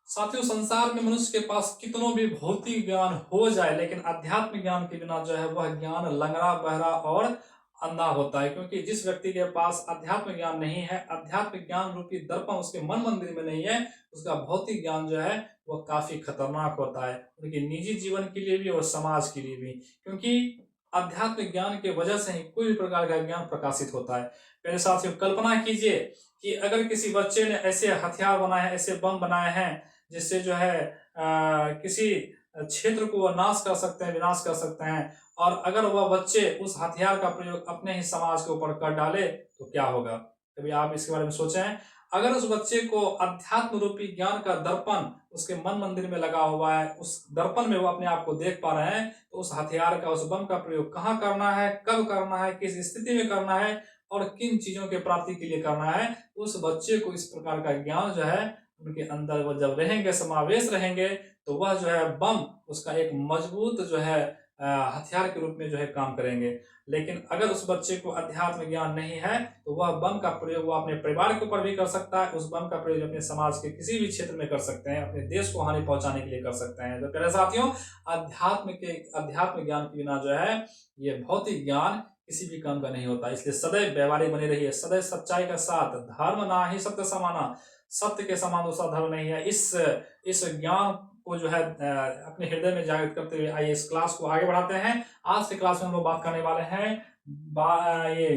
साथियों, संसार में मनुष्य के पास कितनों भी भौतिक ज्ञान हो जाए, लेकिन अध्यात्म ज्ञान के बिना जो है वह ज्ञान लंगड़ा, बहरा और अंधा होता है। क्योंकि जिस व्यक्ति के पास अध्यात्म ज्ञान नहीं है, अध्यात्म ज्ञान रूपी दर्पण उसके मन मंदिर में नहीं है, उसका भौतिक ज्ञान जो है वह काफी खतरनाक होता है, उनके निजी जीवन के लिए भी और समाज के लिए भी। क्योंकि अध्यात्म ज्ञान के वजह से ही कोई भी प्रकार का ज्ञान प्रकाशित होता है। मेरे साथियों, कल्पना कीजिए कि अगर किसी बच्चे ने ऐसे हथियार बनाए हैं, ऐसे बम बनाए हैं जिससे जो है किसी क्षेत्र को वह नाश कर सकते हैं, विनाश कर सकते हैं, और अगर वह बच्चे उस हथियार का प्रयोग अपने ही समाज के ऊपर कर डाले तो क्या होगा? कभी आप इसके बारे में सोचे हैं? अगर उस बच्चे को अध्यात्म रूपी ज्ञान का दर्पण उसके मन मंदिर में लगा हुआ है, उस दर्पण में वो अपने आप को देख पा रहे हैं, तो उस हथियार का, उस बम का प्रयोग कहाँ करना है, कब करना है, किस स्थिति में करना है और किन चीजों के प्राप्ति के लिए करना है, उस बच्चे को इस प्रकार का ज्ञान जो है उनके अंदर वो जब रहेंगे, समावेश रहेंगे, तो वह जो है बम उसका एक मजबूत जो है हथियार के रूप में जो है काम करेंगे। लेकिन अगर उस बच्चे को अध्यात्म ज्ञान नहीं है तो वह बम का प्रयोग वो अपने परिवार के ऊपर भी कर सकता है, उस बम का प्रयोग अपने समाज के किसी भी क्षेत्र में कर सकते हैं, अपने देश को हानि पहुंचाने के लिए कर सकते हैं। तो प्यारे साथियों, अध्यात्म ज्ञान के बिना जो है ये भौतिक ज्ञान किसी भी काम का नहीं होता। इसलिए सदैव व्यवहारिक बने रहिए, सदैव सच्चाई का साथ, धर्म ना ही सत्य समाना, सत्य के समान दूसरा धर्म नहीं है। इस ज्ञान को जो है अपने हृदय में जागृत करते हुए आइए इस क्लास को आगे बढ़ाते हैं। आज के क्लास में हम लोग बात करने वाले हैं ये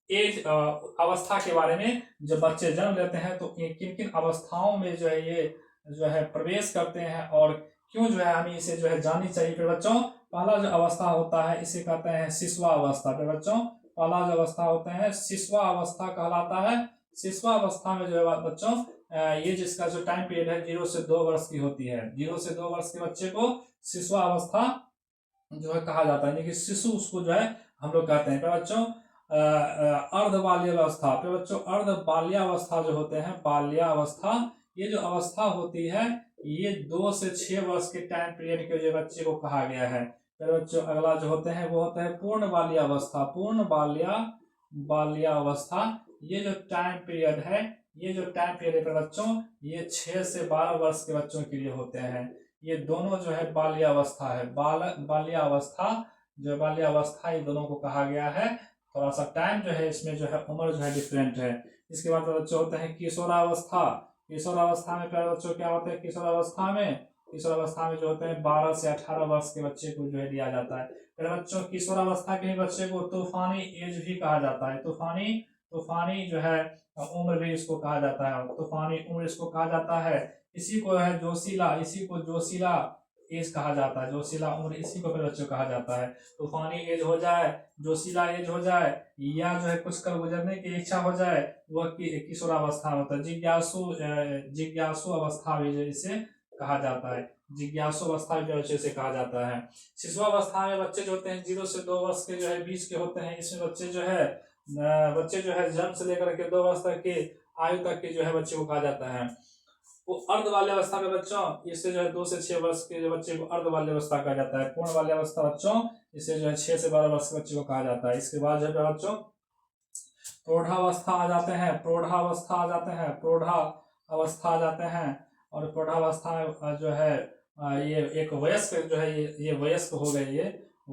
एज अवस्था के बारे में। जब बच्चे जन्म लेते हैं तो किन किन अवस्थाओं में जो है ये जो है प्रवेश करते हैं और क्यों जो है हमें इसे जो है जाननी चाहिए। फिर बच्चों, पहला जो अवस्था होता है इसे कहते हैं शिशुआ अवस्था। फिर बच्चों, पहला जो अवस्था होता है शिशुआ अवस्था कहलाता है। शिशुआ अवस्था में जो है बच्चों ये जिसका जो टाइम पीरियड है 0 से 2 वर्ष की होती है। 0 से 2 वर्ष के बच्चे को शिशुआ अवस्था जो है कहा जाता है, यानी कि शिशु उसको जो है हम लोग कहते हैं। बच्चों, अर्ध बाल्यावस्था। फिर बच्चों, अर्ध बाल्यावस्था जो होते हैं, बाल्यावस्था, ये जो अवस्था होती है ये 2 से 6 वर्ष के टाइम पीरियड के जो बच्चे को कहा गया है। फिर बच्चों, अगला जो होते हैं वो होता है पूर्ण बाल्यावस्था। पूर्ण बाल्यावस्था, ये जो टाइम पीरियड है, ये जो टाइम पीरियड है बच्चों, ये 6 से 12 वर्ष के बच्चों के लिए होते हैं। ये दोनों जो है बाल्यावस्था है, बाल्यावस्था, जो बाल्यावस्था, ये दोनों को कहा गया है। थोड़ा सा टाइम जो है इसमें जो है उम्र जो है डिफरेंट है। इसके बाद बच्चों होते हैं किशोरावस्था। किशोरावस्था में प्यारे बच्चों क्या होता है? किशोरावस्था में जो होते हैं 12 से 18 वर्ष के बच्चे को जो है दिया जाता है। फिर बच्चों, किशोरावस्था के बच्चे को तूफानी एज भी कहा जाता है। तूफानी जो है उम्र भी इसको कहा जाता है, तूफानी उम्र इसको कहा जाता है। इसी को है जोशीला एज कहा जाता है। जोशीला उम्र इसी को फिर बच्चों कहा जाता है। तूफानी एज हो जाए, जोशीला एज हो जाए, या जो है कुछ कर गुजरने की इच्छा हो जाए, वह किशोरावस्था होता है। जिज्ञासु अवस्था भी जो इसे कहा जाता है। जिज्ञासु अवस्था भी बच्चे से कहा जाता है। शिशुअवस्था में बच्चे जो होते हैं 0 से 2 वर्ष के जो है बीच के होते हैं। इसमें बच्चे जो है जन्म से लेकर के 2 वर्ष तक की आयु तक के जो है बच्चे को कहा जाता है। वो अर्ध बाल्यावस्था में बच्चों, इससे जो है 2 से 6 वर्ष के जो बच्चे को अर्ध बाल्यावस्था कहा जाता है। पूर्ण बाल्यावस्था बच्चों, इसे जो है 6 से 12 वर्ष के बच्चे को कहा जाता है। इसके बाद जो है बच्चों प्रौढ़ावस्था आ जाते हैं। और प्रौढ़ावस्था में जो है ये एक वयस्क जो है ये वयस्क हो गए, ये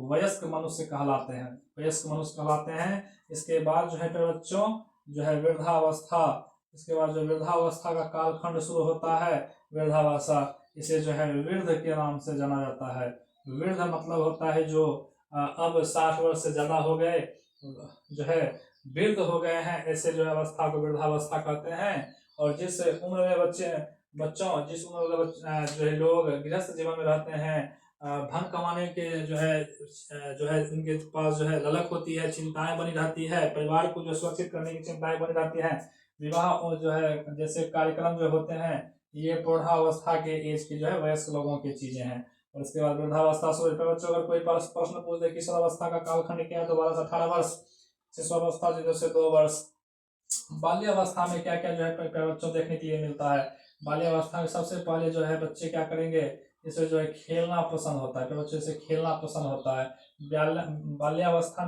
वयस्क मनुष्य कहलाते हैं। इसके बाद जो है बच्चों जो है वृद्धावस्था। इसके बाद जो वृद्धावस्था का कालखंड शुरू होता है, वृद्धावस्था, इसे जो है वृद्ध के नाम से जाना जाता है। वृद्ध मतलब होता है जो अब 60 वर्ष से ज्यादा हो गए, जो है वृद्ध हो गए हैं, ऐसे जो अवस्था को वृद्धावस्था कहते हैं। और जिस उम्र में जिस उम्र में जो है लोग गृहस्थ जीवन में रहते हैं, धन कमाने के जो है उनके पास जो है ललक होती है, चिंताएं बनी रहती है, परिवार को जो सुरक्षित करने की चिंताएं बनी रहती है, विवाह और जो है जैसे कार्यक्रम जो होते हैं, ये प्रौढ़ावस्था के एज की जो है वयस्क लोगों की चीजें हैं। और उसके बाद वृद्धावस्था। बच्चों, अगर कोई प्रश्न पूछ दे किशोरावस्था का कालखंड क्या है, तो 12 से 18 वर्ष। शिशुअवस्था 0 से 2 वर्ष। बाल्यावस्था में क्या क्या जो है बच्चों देखने के लिए मिलता है? बाल्यावस्था में सबसे पहले जो है बच्चे क्या करेंगे, इसे जो है खेलना पसंद होता है। बच्चे से खेलना पसंद होता है। बाल्यावस्था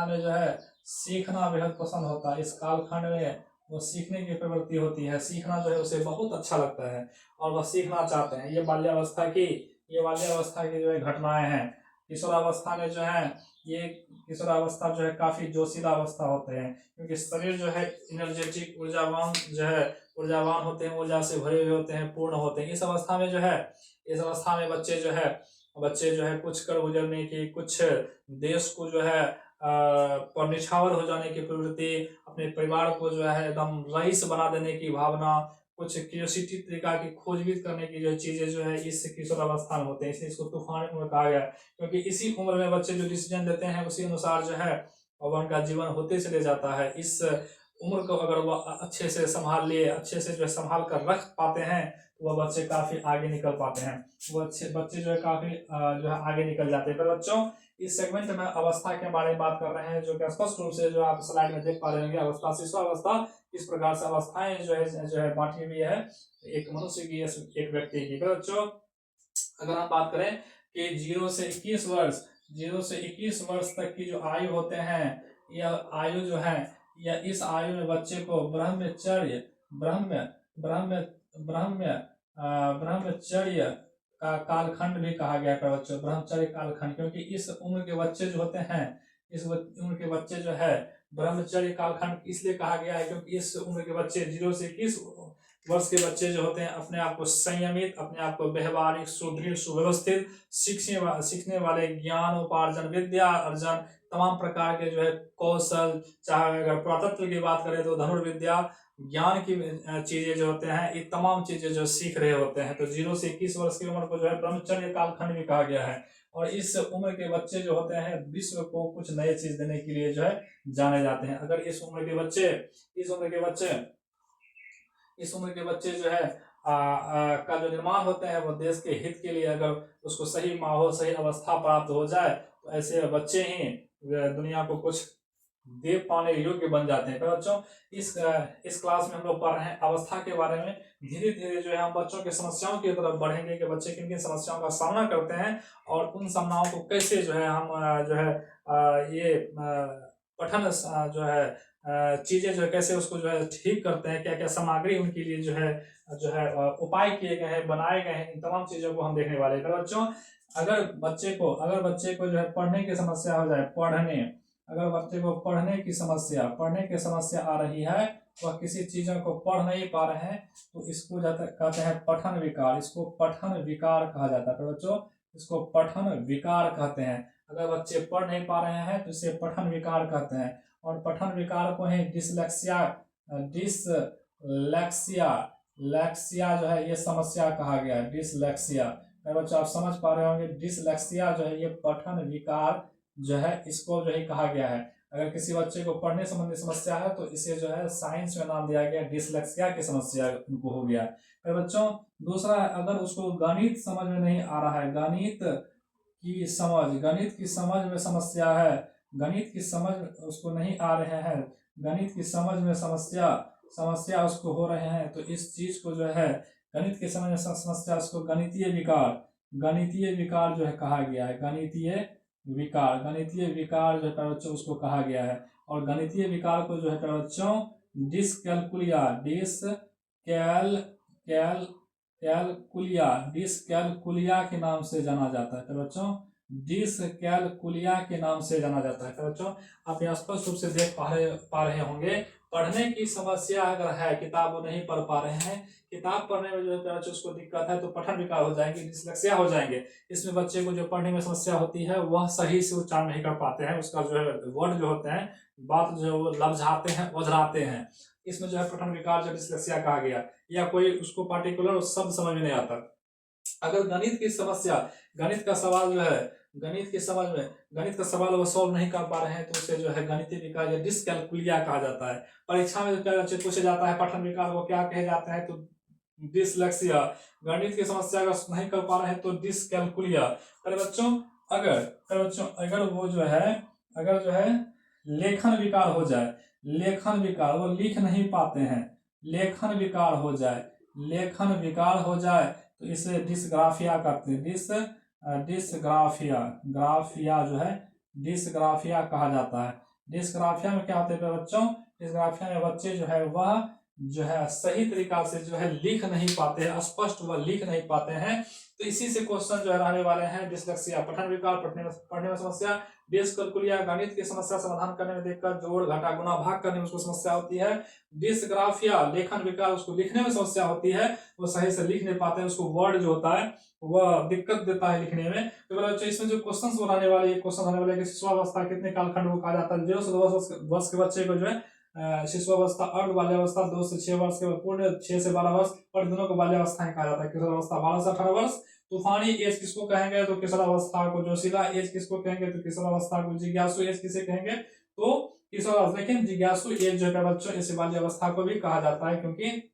में जो है सीखना बेहद पसंद होता है। इस कालखंड में वो सीखने की प्रवृत्ति होती है, सीखना जो है उसे बहुत अच्छा लगता है और वह सीखना चाहते हैं। ये बाल्यावस्था की जो है घटनाएं हैं। किशोरावस्था में जो है ये किशोरावस्था जो है काफी जोशीला अवस्था होते हैं, क्योंकि शरीर जो है एनर्जेटिक ऊर्जावान होते हैं, ऊर्जा से भरे हुए होते हैं, पूर्ण होते हैं। इस अवस्था में बच्चे जो है कुछ कर गुजरने की, कुछ देश को जो है पर निछावर हो जाने की प्रवृत्ति, अपने परिवार को जो है एकदम रईस बना देने की भावना, कुछ क्यूरियोसिटी तरीका की खोजबीन करने की जो चीजें जो है इस किशोर अवस्था में होते हैं, इसलिए इसको तूफानी उम्र कहा गया है। क्योंकि इसी उम्र में बच्चे जो डिसीजन लेते हैं उसी अनुसार जो है उनका जीवन होते चले जाता है। इस उम्र को अगर वह अच्छे से संभाल कर रख पाते हैं तो वह बच्चे काफी आगे निकल पाते हैं, वो अच्छे बच्चे जो है काफी जो है आगे निकल जाते हैं। पर बच्चों, इस सेगमेंट में अवस्था के बारे में बात कर रहे हैं, जो कि स्पष्ट रूप से जो आप स्लाइड में देख पा रहे होंगे, अवस्था शिशुअवस्था इस प्रकार से अवस्थाएं जो है बांटी हुई है एक मनुष्य की, एक व्यक्ति की। तो बच्चों, अगर हम बात करें कि 0 से 21 वर्ष तक की जो आयु होते हैं, यह आयु जो है, या इस आयु में बच्चे को ब्रह्मचर्य का कालखंड भी कहा गया है बच्चों, ब्रह्मचर्य कालखंड। क्योंकि इस उम्र के बच्चे जो होते हैं, इस उम्र के बच्चे जो है ब्रह्मचर्य कालखंड इसलिए कहा गया है क्योंकि इस उम्र के बच्चे 0 से 21 वर्ष के बच्चे जो होते हैं अपने आप को संयमित, अपने आप को व्यवहारिक, सुदृढ़, सुव्यवस्थित, सीखने वाले, ज्ञान उपार्जन, विद्या अर्जन, तमाम प्रकार के जो है कौशल, चाहे अगर पुरातत्व की बात करें तो धनुर्विद्या, ज्ञान की चीजें जो होते हैं, ये तमाम चीजें जो सीख रहे होते हैं। तो 0 से 21 वर्ष की उम्र को जो है ब्रह्मचर्य कालखंड भी कहा गया है। और इस उम्र के बच्चे जो होते हैं विश्व को कुछ नए चीज देने के लिए जो है जाने जाते हैं। अगर इस उम्र के बच्चे जो है का जो निर्माण होते हैं वो देश के हित के लिए, अगर उसको सही माहौल, सही अवस्था प्राप्त हो जाए तो ऐसे बच्चे ही दुनिया को कुछ दे पाने योग्य बन जाते हैं। तो बच्चों, इस क्लास में हम लोग पढ़ रहे हैं अवस्था के बारे में। धीरे धीरे जो है हम बच्चों के समस्याओं की तरफ बढ़ेंगे कि बच्चे किन किन समस्याओं का सामना करते हैं और उन समस्याओं को कैसे जो है हम जो है ये पठन जो है चीजें जो है कैसे उसको जो है ठीक करते हैं, क्या क्या सामग्री उनके लिए जो है उपाय किए गए हैं, बनाए गए हैं, इन तमाम चीजों को हम देखने वाले हैं। बच्चों, अगर बच्चे को जो है पढ़ने की समस्या हो जाए, अगर बच्चे को पढ़ने की समस्या आ रही है, वह किसी चीजों को पढ़ नहीं पा रहे हैं, तो इसको कहते हैं पठन विकार। इसको पठन विकार कहा जाता है। तो बच्चों, इसको पठन विकार कहते हैं। अगर बच्चे पढ़ नहीं पा रहे हैं तो इसे पठन विकार कहते हैं। और पठन विकार को ही डिसलेक्सिया जो है ये समस्या कहा गया है, डिसलेक्सिया। बच्चों, आप समझ पा रहे होंगे, डिसलेक्सिया जो है ये पठन विकार जो है इसको जो है कहा गया है। अगर किसी बच्चे को पढ़ने संबंधी समस्या है तो इसे जो है साइंस में नाम दिया गया डिसलेक्सिया की समस्या उनको हो गया। फिर बच्चों, दूसरा, अगर उसको गणित समझ में नहीं आ रहा है, गणित की समझ में समस्या है, गणित की समझ उसको नहीं आ रहे हैं, गणित की समझ में समस्या उसको हो रहे हैं, तो इस चीज को जो है गणित की समझ में समस्या, उसको गणितीय विकार जो है कहा गया है। गणितीय विकार जो है बच्चों उसको कहा गया है। और गणितीय विकार को जो है बच्चों डिसकैलकुलिया के नाम से जाना जाता है। तो बच्चों, डिसकैलकुलिया के नाम से जाना जाता है। तो बच्चों, आप यहाँ स्पष्ट रूप से देख पा रहे होंगे, पढ़ने की समस्या अगर है, किताब वो नहीं पढ़ पा रहे हैं, किताब पढ़ने में जो है उसको दिक्कत है, तो पठन विकार हो जाएंगे, डिसलेक्सिया हो जाएंगे। इसमें बच्चे को जो पढ़ने में समस्या होती है वह सही से उच्चारण नहीं कर पाते हैं, उसका जो है वर्ड जो होते हैं, बात जो है वो लफ्जाते हैं, ओझराते हैं। इसमें जो है पठन विकार जो डिसलेक्सिया कहा गया, या कोई उसको पार्टिकुलर शब्द समझ में नहीं आता। अगर गणित की समस्या, गणित का सवाल जो है, गणित का सवाल वो सॉल्व नहीं कर पा रहे हैं, तो उसे जो है गणितीय विकार या डिसकैलकुलिया कहा जाता है। परीक्षा में क्या पूछा जाता है पठन विकार को क्या कहे जाते हैं, तो डिसलेक्सिया। गणित की समस्या अगर नहीं कर पा रहे हैं तो डिसकैलकुलिया। अरे बच्चों, अगर वो जो है लेखन विकार हो जाए, वो लिख नहीं पाते हैं, लेखन विकार हो जाए तो इसे डिसग्राफिया कहते हैं। डिसग्राफिया जो है डिसग्राफिया कहा जाता है। डिसग्राफिया में क्या होता है बच्चों, डिस्ग्राफिया में बच्चे जो है वह जो है सही तरीका से जो है लिख नहीं पाते हैं, स्पष्ट वह लिख नहीं पाते हैं। तो इसी से क्वेश्चन जो है रहने वाले हैं डिस्लेक्सिया, पठन विकार, पढ़ने में समस्या, डिस्कैल्कुलिया गणित की समस्या समाधान करने में दिक्कत, जोड़ घटा गुणा भाग करने में उसको समस्या होती है, डिस्ग्राफिया लेखन विकार, उसको लिखने में समस्या होती है, वो सही से लिख नहीं पाते हैं, उसको वर्ड जो होता है वह दिक्कत देता है लिखने में। तो बच्चों इसमें जो क्वेश्चन बनाने वाले क्वेश्चन आने वाले शिशुअवस्था कितने कालखंड को कहा जाता है, 0 से 2 वर्ष के बच्चे को जो है शिशुअवस्था, अर्ध बाल्यावस्था 2 से 6 वर्ष के, पूर्ण 6 से 12 वर्ष, और दोनों को बाल्यावस्थाएं कहा जाता है। किशोरावस्था 12 से 18 वर्ष, तूफानी एज किसको कहेंगे तो किशोरावस्था को, जोशीला एज किसको कहेंगे तो किशोरावस्था को, जिज्ञासु एज किसे कहेंगे तो किशोरावस्था। लेकिन जिज्ञासु एज जो है बच्चों इसे बाल्यावस्था को भी कहा जाता है, क्योंकि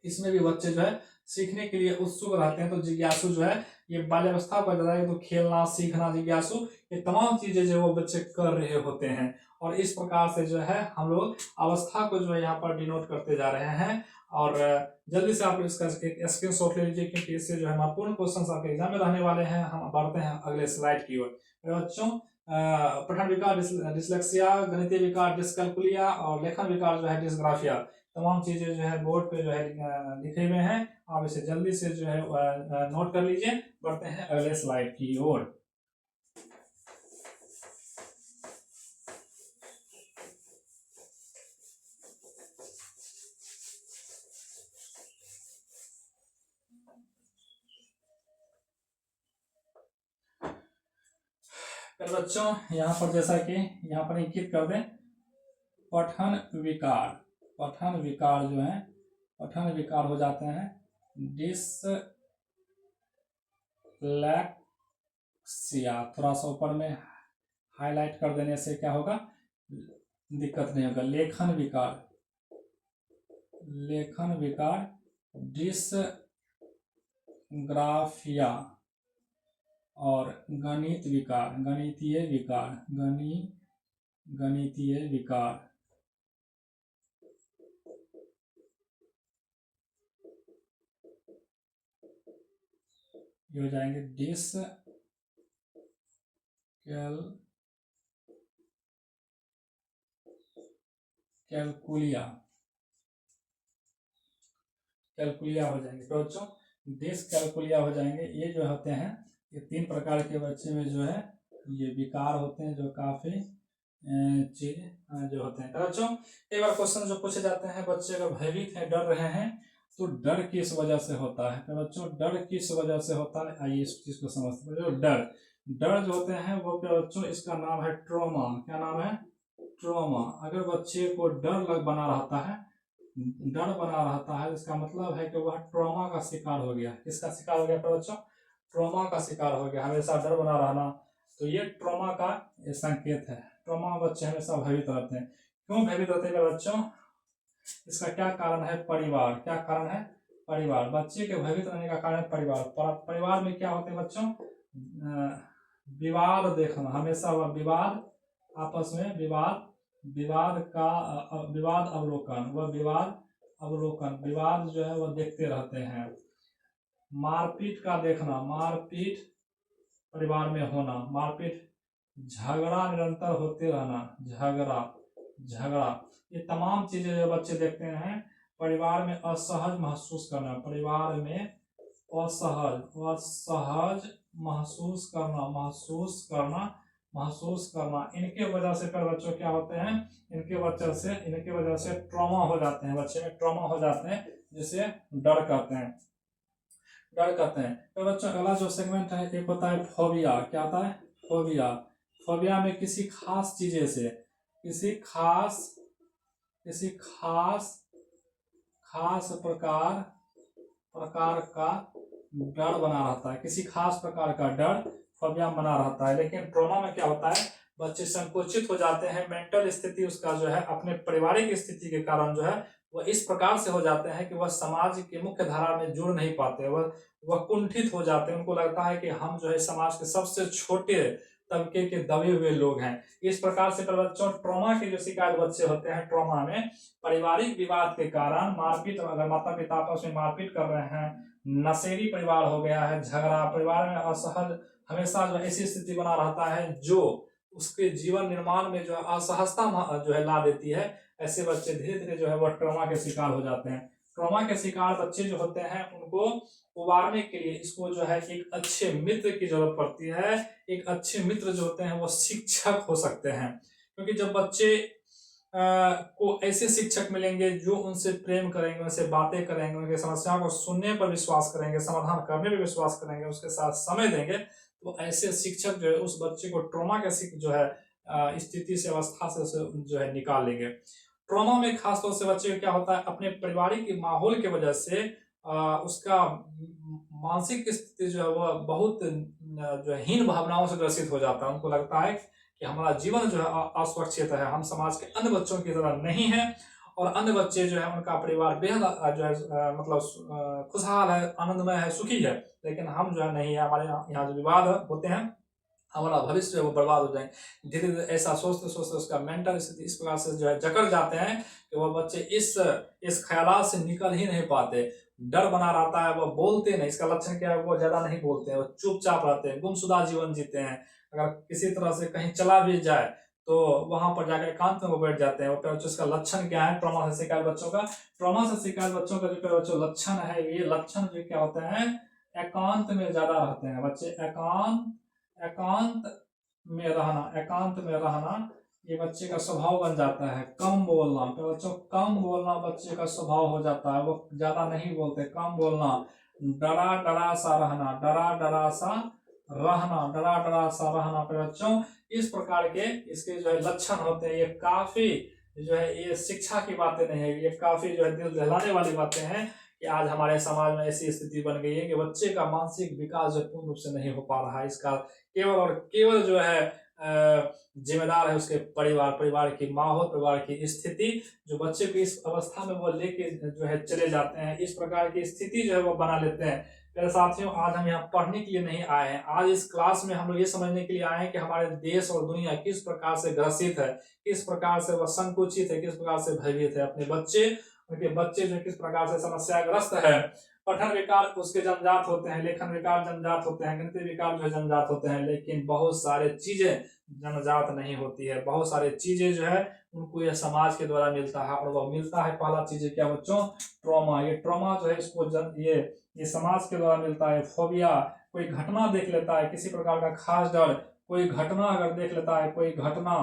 इसमें भी बच्चे जो है सीखने के लिए उत्सुक रहते हैं। तो जिज्ञासु जो है ये बाल्यावस्था को जाता है, तो खेलना, सीखना, जिज्ञासु ये तमाम चीजें जो वो बच्चे कर रहे होते हैं। और इस प्रकार से जो है हम लोग अवस्था को जो है यहाँ पर डिनोट करते जा रहे हैं। और जल्दी से आप इसका एक स्क्रीनशॉट ले लीजिए, क्योंकि इससे जो है महत्वपूर्ण क्वेश्चन आपके एग्जाम में रहने वाले हैं। हम बढ़ते हैं अगले स्लाइड की ओर। बच्चों पठन विकार, डिस्लेक्सिया, गणितीय विकार डिस्कैल्कुलिया, और लेखन विकार जो है डिस्ग्राफिया, तमाम चीजें जो है बोर्ड पे जो है लिखे हुए हैं। आप इसे जल्दी से जो है नोट कर लीजिए। बढ़ते हैं अगले स्लाइड की ओर। बच्चों यहाँ पर जैसा कि यहाँ पर इंकित कर दें, पठन विकार, पठन विकार जो है पठन विकार हो जाते हैं डिस्लेक्सिया। थोड़ा सा ऊपर में हाईलाइट कर देने से क्या होगा, दिक्कत नहीं होगा। लेखन विकार, लेखन विकार डिस्ग्राफिया, और गणित विकार, गणितीय विकार, गणितीय विकार। ये हो जाएंगे कैलकुलिया, कैलकुलिया हो जाएंगे। तो बच्चों डिस्कैल्कुलिया हो जाएंगे। ये जो होते हैं ये 3 प्रकार के बच्चे में जो है ये विकार होते हैं, जो काफी चीज जो होते हैं। तो बच्चों एक बार क्वेश्चन जो पूछे जाते हैं, बच्चे अगर भयभीत है, डर रहे हैं, तो डर किस वजह से होता है। तो बच्चों डर किस वजह से होता है, आइए इस चीज को समझते हैं। जो डर जो होते हैं वो क्या बच्चों, इसका नाम है ट्रॉमा। क्या नाम है, ट्रॉमा। अगर बच्चे को डर बना रहता है, डर बना रहता है, इसका मतलब है कि वह ट्रॉमा का शिकार हो गया। किसका शिकार हो गया तो बच्चों, ट्रॉमा का शिकार हो गया। हमेशा डर बना रहना, तो ये ट्रॉमा का ये संकेत है। ट्रॉमा बच्चे हमेशा भयभीत रहते हैं। क्यों भयभीत रहते हैं बच्चों, इसका क्या कारण है, परिवार। क्या कारण है, परिवार। बच्चे के भयभीत रहने का कारण परिवार। परिवार में क्या होते हैं बच्चों, विवाद देखना, हमेशा वह विवाद, आपस में विवाद, विवाद अवलोकन, वह विवाद अवलोकन, विवाद जो है वह देखते रहते हैं। मारपीट का देखना, मारपीट परिवार में होना, मारपीट, झगड़ा निरंतर होते रहना, झगड़ा, ये तमाम चीजें जो बच्चे देखते हैं। परिवार में असहज महसूस करना, परिवार में असहज महसूस करना, इनके वजह से फिर बच्चों क्या होते हैं, इनके वजह से ट्रॉमा हो जाते हैं, बच्चे में ट्रॉमा हो जाते हैं, जिसे डर कहते हैं। तो बच्चों अगला जो सेगमेंट है एक होता है फोबिया। क्या होता है, फोबिया। फोबिया में किसी खास चीजें से, किसी खास प्रकार का डर बना रहता है, किसी खास प्रकार का डर फोबिया बना रहता है। लेकिन ट्रॉमा में क्या होता है, बच्चे संकुचित हो जाते हैं। मेंटल स्थिति उसका जो है अपने पारिवारिक स्थिति के कारण जो है वह इस प्रकार से हो जाते हैं कि वह समाज की मुख्य धारा में जुड़ नहीं पाते, वह कुंठित हो जाते हैं। उनको लगता है कि हम जो है समाज के सबसे छोटे तबके के दबे हुए लोग हैं। इस प्रकार से बच्चों ट्रॉमा के जो शिकार बच्चे होते हैं, ट्रॉमा में पारिवारिक विवाद के कारण, मारपीट, अगर माता पिता आपस में मारपीट कर रहे हैं, नशेड़ी परिवार हो गया है, झगड़ा, परिवार में असहज, हमेशा जो ऐसी स्थिति बना रहता है जो उसके जीवन निर्माण में जो है असहजता जो है ला देती है। ऐसे बच्चे धीरे धीरे जो है वो ट्रॉमा के शिकार हो जाते हैं। ट्रॉमा के शिकार बच्चे जो होते हैं उनको उबारने के लिए इसको जो है एक अच्छे मित्र की जरूरत पड़ती है। एक अच्छे मित्र जो होते हैं वो शिक्षक हो सकते हैं, क्योंकि जब बच्चे को ऐसे शिक्षक मिलेंगे जो उनसे प्रेम करेंगे, उनसे बातें करेंगे, उनकी समस्याओं को सुनने पर विश्वास करेंगे, समाधान करने पर विश्वास करेंगे, उसके साथ समय देंगे, तो ऐसे शिक्षक जो है उस बच्चे को ट्रॉमा के जो है स्थिति से, अवस्था से उसे जो है निकाल लेंगे। ट्रॉमा में खासतौर से बच्चे को क्या होता है, अपने पारिवारिक माहौल की वजह से उसका मानसिक स्थिति जो है वह बहुत जो है हीन भावनाओं से ग्रसित हो जाता है। उनको लगता है कि हमारा जीवन जो है असुरक्षित है, हम समाज के अन्य बच्चों की तरह नहीं है, और अन्य बच्चे जो है उनका परिवार बेहद जो है मतलब खुशहाल है, आनंदमय है, सुखी है, लेकिन हम जो है नहीं है। हमारे यहाँ जो विवाद होते हैं, हमारा भविष्य है वो बर्बाद हो जाए। धीरे धीरे ऐसा सोचते सोचते उसका मेंटल स्थिति इस प्रकार से जो है जकड़ जाते हैं कि वह बच्चे इस ख्यालात से निकल ही नहीं पाते। डर बना रहता है, वह बोलते नहीं। इसका लक्षण क्या है, वो ज्यादा नहीं बोलते हैं, वो चुपचाप रहते हैं, गुमशुदा जीवन जीते हैं। अगर किसी तरह से कहीं चला भी जाए तो वहां पर जाकर एकांत में वो बैठ जाते हैं। वो इसका लक्षण क्या है ट्रॉमा से शिकार बच्चों का? ट्रॉमा से शिकार बच्चों का जो बच्चों लक्षण है, ये लक्षण जो क्या होते हैं, एकांत में ज्यादा रहते हैं बच्चे। एकांत एकांत में रहना ये बच्चे का स्वभाव बन जाता है। कम बोलना, तो बच्चों कम बोलना बच्चे का स्वभाव हो जाता है, वो ज्यादा नहीं बोलते, कम बोलना। डरा डरा सा रहना, डरा डरा सा रहना पर बच्चों इस प्रकार के इसके जो है लक्षण होते हैं। ये काफी जो है ये शिक्षा की बातें नहीं है, ये काफी जो है दिल दहलाने वाली बातें हैं कि आज हमारे समाज में ऐसी स्थिति बन गई है कि बच्चे का मानसिक विकास जो पूर्ण रूप से नहीं हो पा रहा है। इसका केवल और केवल जो है जिम्मेदार है उसके परिवार की माहौल, परिवार की स्थिति, जो बच्चे को इस अवस्था में वो लेके जो है चले जाते हैं, इस प्रकार की स्थिति जो है वो बना लेते हैं। मेरे साथियों, आज हम यहाँ पढ़ने के लिए नहीं आए हैं। आज इस क्लास में हम लोग ये समझने के लिए आए हैं कि हमारे देश और दुनिया किस प्रकार से ग्रसित है, किस प्रकार से वह संकुचित है, किस प्रकार से भयभीत है। अपने उनके बच्चे जो किस प्रकार से समस्याग्रस्त है। पठन विकार उसके जन्मजात होते हैं, लेखन विकार जन्मजात होते हैं, गणितीय विकार जो जन्मजात होते हैं, लेकिन बहुत सारे चीजें जन्मजात नहीं होती है। बहुत सारे चीजें जो है उनको यह समाज के द्वारा मिलता है, और वह मिलता है पहला चीज क्या बच्चों, ट्रॉमा। ये ट्रॉमा जो है इसको ये समाज के द्वारा मिलता है। फोबिया, कोई घटना देख लेता है, किसी प्रकार का खास डर, कोई घटना अगर देख लेता है, कोई घटना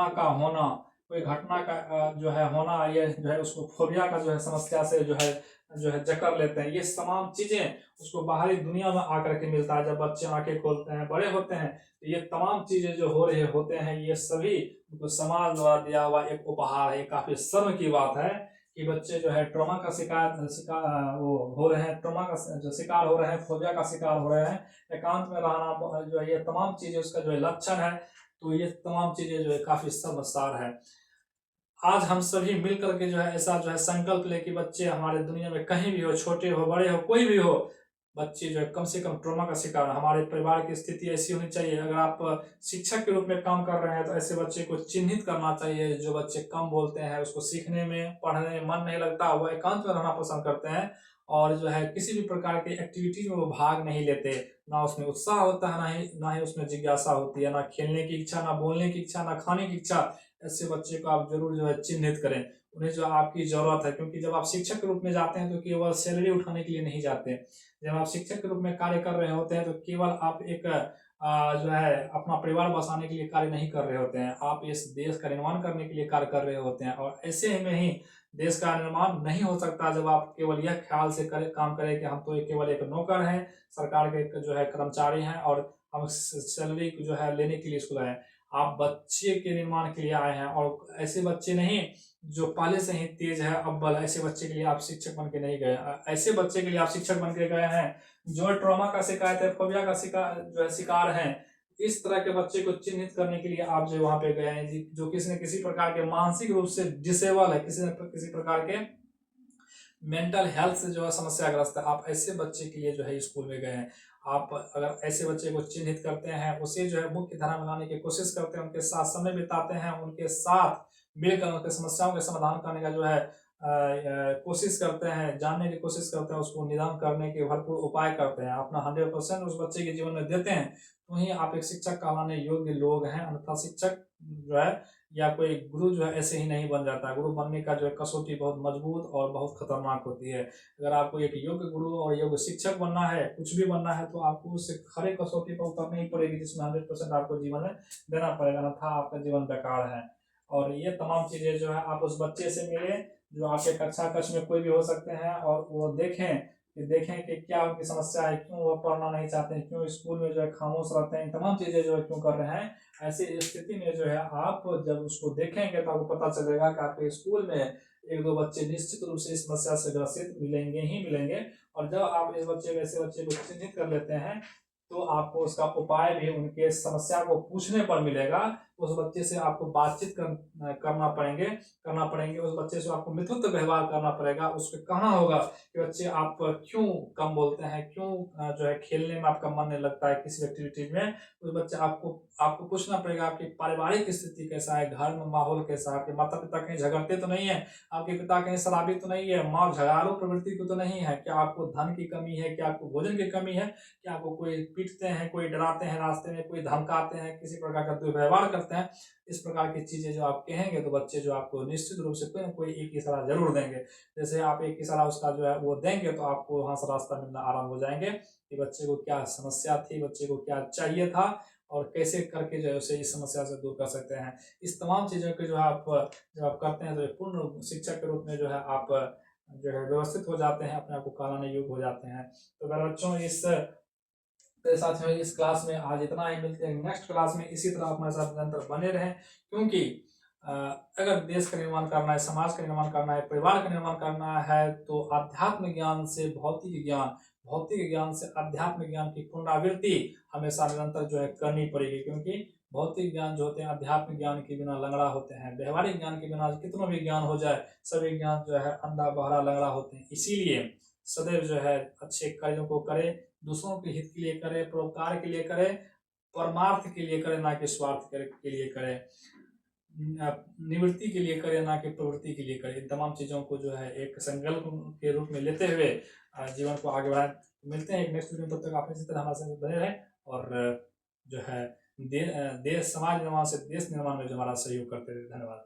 का होना, कोई घटना का जो है होना, ये जो है उसको फोबिया का जो है समस्या से जो है जकड़ लेते हैं। ये तमाम चीजें उसको बाहरी दुनिया में आकर के मिलता है। जब बच्चे आंखें खोलते हैं, बड़े होते हैं, तो ये तमाम चीजें जो हो रहे होते हैं, ये सभी उनको समाज द्वारा दिया हुआ एक उपहार है। काफी शर्म की बात है कि बच्चे जो है ट्रॉमा का शिकार वो हो रहे हैं, ट्रॉमा का जो शिकार हो रहे हैं, फोबिया का शिकार हो रहे हैं, एकांत में रहना जो है, ये तमाम चीजें उसका जो है लक्षण है। तो ये तमाम चीजें जो है काफी शर्मसार है। आज हम सभी मिलकर के जो है ऐसा जो है संकल्प ले कि बच्चे हमारे दुनिया में कहीं भी हो, छोटे हो बड़े हो कोई भी हो, बच्चे जो है कम से कम ट्रॉमा का शिकार। हमारे परिवार की स्थिति ऐसी होनी चाहिए। अगर आप शिक्षक के रूप में काम कर रहे हैं तो ऐसे बच्चे को चिन्हित करना चाहिए। जो बच्चे कम बोलते हैं, उसको सीखने में पढ़ने में मन नहीं लगता, वो एकांत में रहना पसंद करते हैं, और जो है किसी भी प्रकार के एक्टिविटीज में वो भाग नहीं लेते, ना उसमें उत्साह होता है, ना ही उसमें जिज्ञासा होती है, ना खेलने की इच्छा, ना बोलने की इच्छा, ना खाने की इच्छा, ऐसे बच्चे को आप जरूर जो है चिन्हित करें। उन्हें जो आपकी जरूरत है, क्योंकि जब आप शिक्षक के रूप में जाते हैं तो केवल सैलरी उठाने के लिए नहीं जाते। जब आप शिक्षक के रूप में कार्य कर रहे होते हैं तो केवल आप एक जो है अपना परिवार बसाने के लिए कार्य नहीं कर रहे होते हैं, आप इस देश का निर्माण करने के लिए कार्य कर रहे होते हैं। और ऐसे में ही देश का निर्माण नहीं हो सकता जब आप केवल यह ख्याल से काम करें कि हम तो केवल एक नौकर हैं, सरकार के जो है कर्मचारी हैं, और हम सैलरी जो है लेने के लिए स्कूल आए हैं। आप बच्चे के निर्माण के लिए आए हैं, और ऐसे बच्चे नहीं जो पहले से ही तेज है अव्वल, ऐसे बच्चे के लिए आप शिक्षक बन के नहीं गए। ऐसे बच्चे के लिए आप शिक्षक बन के गए हैं जो ट्रॉमा का शिकायत है, फोबिया का शिकार है। इस तरह के बच्चे को चिन्हित करने के लिए आप जो वहां पे गए हैं, जो किसी न किसी प्रकार के मानसिक रूप से डिसेबल है, किसी न किसी प्रकार के मेंटल हेल्थ से जो है समस्याग्रस्त है, आप ऐसे बच्चे के लिए जो है स्कूल में गए हैं। आप अगर ऐसे बच्चे को चिन्हित करते हैं, उसे जो है मुख्य धारा में लाने की कोशिश करते हैं, उनके साथ समय बिताते हैं, उनके साथ मिलकर उनके समस्याओं के समाधान करने का जो है कोशिश करते हैं, जानने की कोशिश करते हैं, उसको निदान करने के भरपूर उपाय करते हैं, अपना 100% उस बच्चे के जीवन में देते हैं, तो ही आप एक शिक्षक कहलाने योग्य लोग हैं। अन्यथा शिक्षक जो है या कोई गुरु जो है ऐसे ही नहीं बन जाता। गुरु बनने का जो है कसौटी बहुत मजबूत और बहुत खतरनाक होती है। अगर आपको एक योग्य गुरु और योग्य शिक्षक बनना है, कुछ भी बनना है, तो आपको उससे खरे कसौटी पर उतरनी ही पड़ेगी, जिसमें 100% आपको जीवन में देना पड़ेगा, अन्यथा आपका जीवन बेकार है। और ये तमाम चीजें जो है आप उस बच्चे से मिले जो आपके कक्षा कक्ष में कोई भी हो सकते हैं, और वो देखें कि क्या उनकी समस्या है, क्यों वो पढ़ना नहीं चाहते हैं, क्यों स्कूल में जो है खामोश रहते हैं, तमाम चीजें जो है क्यों कर रहे हैं। ऐसी स्थिति में जो है आप जब उसको देखेंगे तो आपको पता चलेगा कि आपके स्कूल में एक दो बच्चे निश्चित रूप से इस समस्या से ग्रसित मिलेंगे ही मिलेंगे। और जब आप ऐसे बच्चे को चिन्हित कर लेते हैं, तो आपको उसका उपाय भी उनके समस्या को पूछने पर मिलेगा। उस बच्चे से आपको बातचीत करना पड़ेंगे, उस बच्चे से आपको मित्रत्व व्यवहार करना पड़ेगा। उसको कहना होगा कि बच्चे आप क्यों कम बोलते हैं, क्यों जो है खेलने में आपका मन नहीं लगता है किसी एक्टिविटीज में। उस बच्चे आपको पूछना पड़ेगा आपकी पारिवारिक स्थिति कैसा है, घर में माहौल कैसा है, आपके माता पिता कहीं झगड़ते तो नहीं है, आपके पिता कहीं शराबी तो नहीं है, माँ झगड़ालू प्रवृत्ति को तो नहीं है, क्या आपको धन की कमी है, क्या आपको भोजन की कमी है, क्या आपको कोई पीटते हैं, कोई डराते हैं रास्ते में, कोई धमकाते हैं, किसी प्रकार का दुर्व्यवहार करते हैं। इस प्रकार की चीजें जो आप कहेंगे तो बच्चे जो आपको निश्चित रूप से कोई ना कोई एक इशारा जरूर देंगे। जैसे आप एक इशारा उसका जो है वो देंगे तो आपको वहां से रास्ता मिलना आरंभ हो जाएंगे कि बच्चे को क्या समस्या थी, बच्चे को क्या चाहिए था, और कैसे करके जो है उसे इस समस्या से दूर कर सकते हैं। इस तमाम चीजों के जो है आप जब आप करते हैं तो पूर्ण शिक्षक के रूप में जो है आप जो है व्यवस्थित हो जाते हैं, अपने आप को कहलाने योग्य हो जाते हैं। तो अगर बच्चों तो साथियों इस क्लास में आज इतना ही, मिलते हैं नेक्स्ट क्लास में। इसी तरह हमारे साथ निरंतर बने रहें, क्योंकि अगर देश का निर्माण करना है, समाज का निर्माण करना है, परिवार का निर्माण करना है, तो आध्यात्म ज्ञान से भौतिक ज्ञान से आध्यात्मिक ज्ञान की पुनरावृत्ति हमेशा निरंतर जो है करनी पड़ेगी। क्योंकि भौतिक ज्ञान जो होते हैं आध्यात्मिक ज्ञान के बिना लंगड़ा होते हैं, व्यवहारिक ज्ञान के बिना कितना भी ज्ञान हो जाए, सभी ज्ञान जो है अंधा बहरा लंगड़ा होते हैं। इसीलिए सदैव जो है अच्छे कार्यों को करें, दूसरों के हित के लिए करें, परोपकार के लिए करें, परमार्थ के लिए करें, ना कि स्वार्थ के लिए करें, निवृत्ति के लिए करें, ना कि प्रवृत्ति के लिए करें। इन तमाम चीज़ों को जो है एक संकल्प के रूप में लेते हुए जीवन को आगे बढ़ाएं। मिलते हैं एक नेक्स्ट वीडियो में, तब तक आप इसी तरह हमारे साथ बने रहें, और जो है देश समाज निर्माण से देश निर्माण में जो हमारा सहयोग करते रहे। धन्यवाद।